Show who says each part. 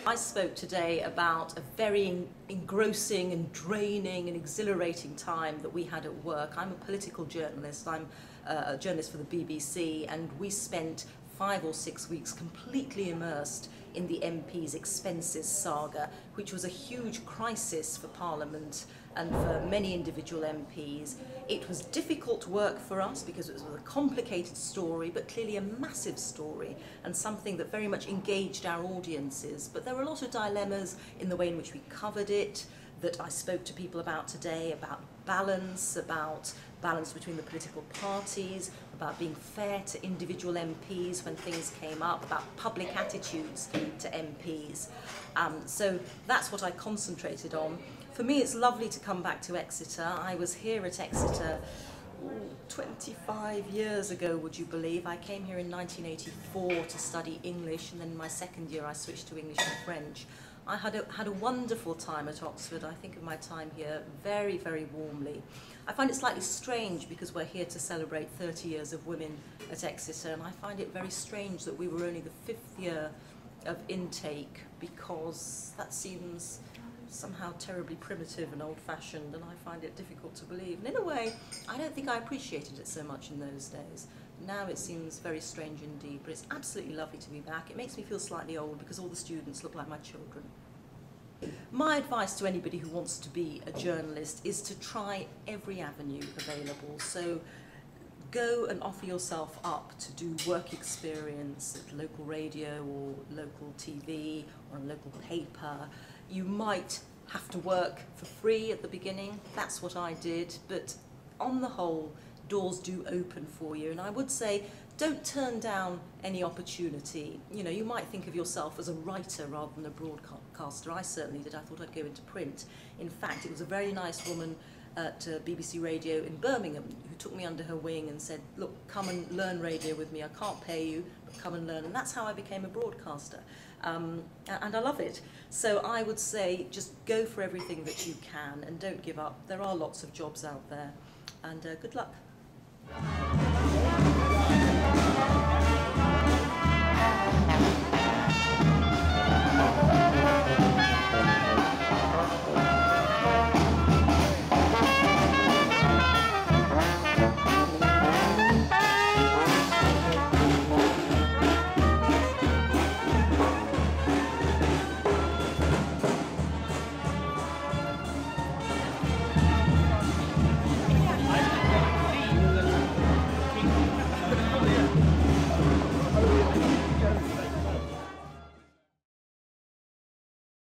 Speaker 1: I spoke today about a very engrossing and draining and exhilarating time that we had at work. I'm a political journalist. I'm a journalist for the BBC, and we spent 5 or 6 weeks completely immersed in the MP's expenses saga, which was a huge crisis for Parliament and for many individual MPs. It was difficult work for us because it was a complicated story, but clearly a massive story and something that very much engaged our audiences. But there were a lot of dilemmas in the way in which we covered it that I spoke to people about today, about balance between the political parties, about being fair to individual MPs when things came up, about public attitudes to MPs. So that's what I concentrated on. For me, it's lovely to come back to Exeter. I was here at Exeter 25 years ago, would you believe. I came here in 1984 to study English, and then in my second year I switched to English and French. I had a wonderful time at Oxford. I think of my time here very, very warmly. I find it slightly strange because we're here to celebrate 30 years of women at Exeter, and I find it very strange that we were only the 5th year of intake, because that seems somehow terribly primitive and old-fashioned, and I find it difficult to believe. And in a way, I don't think I appreciated it so much in those days. Now it seems very strange indeed, but it's absolutely lovely to be back. It makes me feel slightly old because all the students look like my children. My advice to anybody who wants to be a journalist is to try every avenue available. So go and offer yourself up to do work experience at local radio or local TV or a local paper. You might have to work for free at the beginning. That's what I did, but on the whole, doors do open for you. And I would say, don't turn down any opportunity. You know, you might think of yourself as a writer rather than a broadcaster. I certainly did. I thought I'd go into print. In fact, it was a very nice woman at BBC Radio in Birmingham who took me under her wing and said, look, come and learn radio with me. I can't pay you, but come and learn. And that's how I became a broadcaster. And I love it. So I would say just go for everything that you can and don't give up. There are lots of jobs out there. And good luck.
Speaker 2: Thank you.